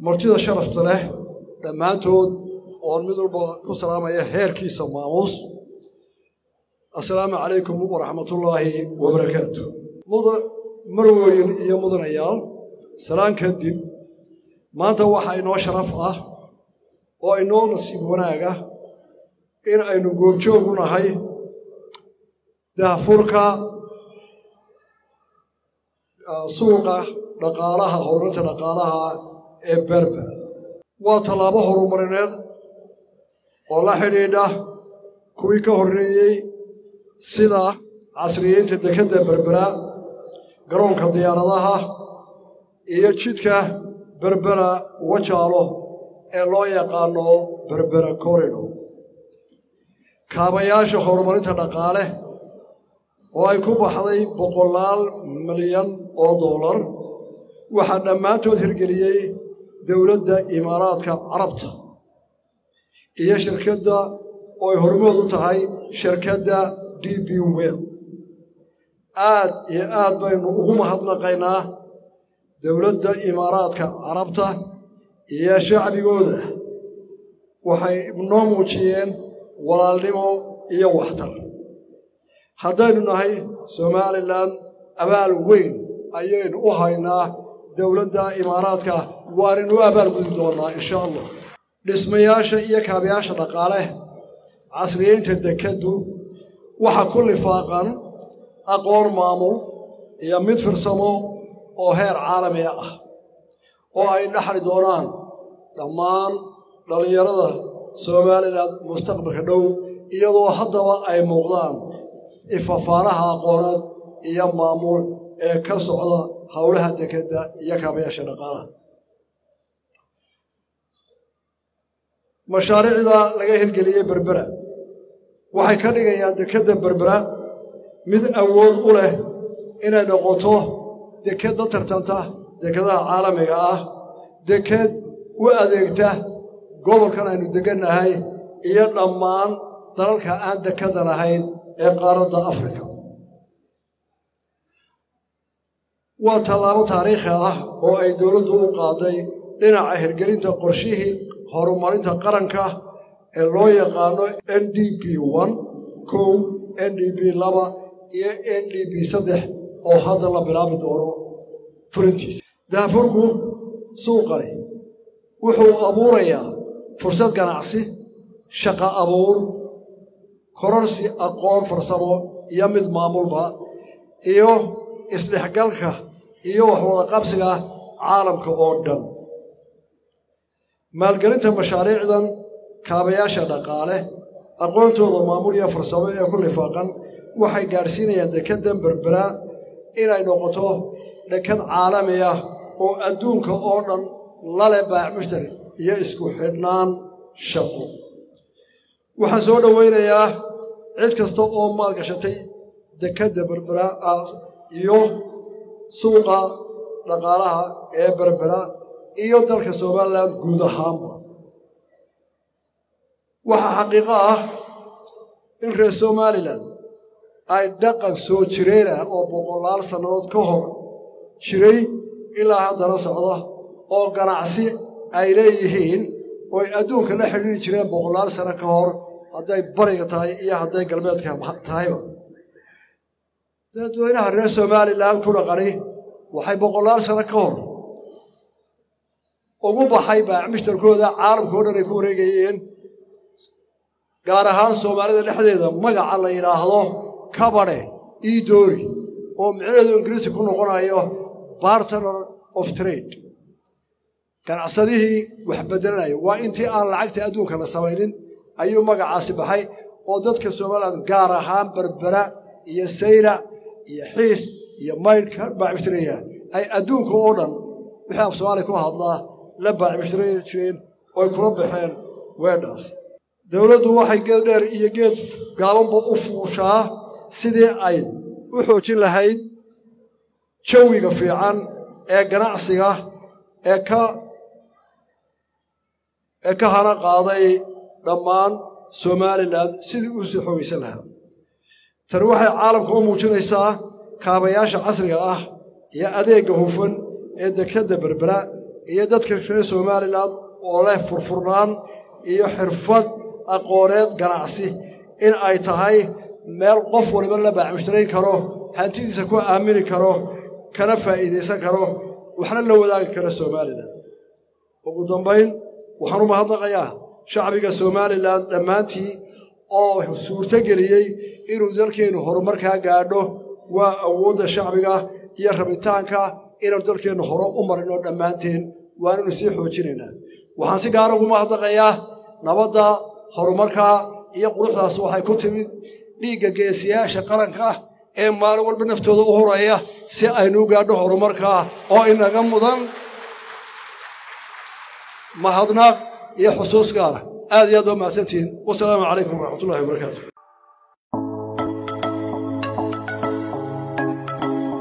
martida sharafta leh dhammaantood oo mid walba ku salaamaya heerkiisa maamuus assalaamu calaykum waraxmatullaahi wabarakaatuh marweyn iyo mudanayaal salaan kadib maanta waxaa inoo sharaf ah oo inoo nasiib wanaaga in aynu goobjoog u nahay daahfurka suuqa dhaqaalaha horumarinta dhaqaalaha ee Berbera waa tallaabo horumarineed oo la xidhiidha kuwii ka horreeyey sida casriyeynta dekedda Berbera garoonka diyaaradaha iyo jidka Berbera Wajaalo ee loo yaqaano Berbera Corridor kaabayaasha horumarinta dhaqaale oo ay ku baxday $100 milyan waxaa dhammaantood hirgeliyey dowladda Imaaraadka Carabta iyo shirkadda oo ay hormood u tahay shirkadda DP World aad iyo aad baynu ugu mahadnaqaynaa dowladda Imaaraadka Carabta iyo shacbigooda waxay noo muujiyeen walaalnimo iyo waxtar haddaynu nahay Somaliland abaal weyn ayaynu u haynaa dowladda Imaaraadka waarinu abaal gudi doonaa insha Allah dhismayaasha iyo kaabayaasha dhaqaale casriyeynta dekeddu waxa ku lifaaqan aqoon maamul iyo mid farsamo oo heer caalami ah oo ay dhaxli doonaan dhammaan dhalinyarada Somaliland mustaqbalka dhow iyadoo haddaba ay muuqdaan ifafaaraha aqooneed iyo maamul ee ka socda hawlaha dekedda iyo kaabayaasha dhaqaalaha mashaariicda laga hirgeliyey Berbera waxay ka dhigayaan dekedda Berbera mid awood u leh inay noqoto deked tartanta dekedaha caalamiga ah deked u adeegta gobolkan aynu degannahay iyo dhammaan dalalka aan dekada lahayn ee qaaradda Afrika waa tallaabo taariikhi ah oo ay dowladdu u qaaday dhinaca hirgelinta qorshihii horumarinta qaranka ee loo yaqaano NDP 1 NDP 2 iyo NDP 3 oo hadda la bilaabi doono fulintiisa daafurku suuqani wuxuu abuurayaa fursad ganacsi shaqo abuur kororsi aqoon farsamo iyo mid maamulba iyo isdhexgalka iyo wax wada qabsiga caalamka oo dhan maalgelinta mashaariicdan kaabayaasha dhaqaale aqoontooda maamul iyo farsamo ee ku lifaaqan waxay gaarsiinayaan dekedda Berbera inay noqoto deked caalami ah oo adduunka oo dhan la leh baac mushtari iyo isku xidhnaan shaqo waxaan soo dhaweynayaa cid kasta oo maalgashatay dekedda Berbera iyo suuqa dhaqaalaha ee Berbera iyo dalka Somaliland guud ahaanba waxa xaqiiqo ah in reer Somaliland ay dhaqan soo jireen oo 100 sanadood ka hor jiray ilaa haddana socda oo ganacsi ay leeyihiin oo ay adduunka la xiriiri jireen 100 sano ka hor hadday bariga tahay iyo hadday galbeedka tahayba dadweynaha reer Somaliland ku dhaqani waxay 100 sano ka hor ugu baxay baac mushtarkooda caalamka oo dhan ay ku wareegayeen gaar ahaan Soomaalida dhexdeeda magaca la yiraahdo kabare idoori oo micnaheedu Ingiriisi ku noqonayo partner of trade ganacsadihii wax bedelanayo waa intii aan lacagta adduunka la samaynin ayuu magacaasi baxay oo dadka Somaliland gaar ahaan Berbera iyo Sayra iyo Xiis iyo Maydka baac mushtaraya ay adduunka oo dhan wixii af Soomaali ku hadlaa la baac mushtaraya jireen oo ay kula baxeen weedhaas dowladdu waxay geed dheer iyo geed gaabanba u fuushaa sidii ay u xoojin lahayd jawiga fiican ee ganacsiga ee ka hana qaaday dhammaan Somaliland sidii uu soo xoogaysan lahaa tan waxay caalamka u muujinaysaa kaabayaasha casriga ah iyo adeegga hufan ee dekedda Berbera iyo dadka reer Somaliland oo leh furfurnaan iyo xirfad aqooneed ganacsi in ay tahay meel qof waliba la baaxmushtareyn karo hantidiisa ku aamini karo kana faa'iideysan karo waxna la wadaagi karo Somaliland ugu dambeyn waxaan u mahadnaqayaa shacbiga Somaliland dhamaantii oo suurta geliyay inuu dalkeenu horumarka gaadho waa awoodda shacbiga iyo rabitaanka inuu dalkeenu hore u marino dhamaanteen waanu sii xoojinaynaa waxaan si gaar ah ugu mahadnaqayaa nabadda horumarka iyo quruxdaas waxay ku timid dhiigga geesiyaasha qaranka ee maalin walba naftooda u horaya si aynu gaadho horumarka oo inaga mudan mahadnaq iyo xusuus gaar ah aad iyo aad u mahadsantiin wassalaamu calaykum waraxmatullaahi wabarakaatuh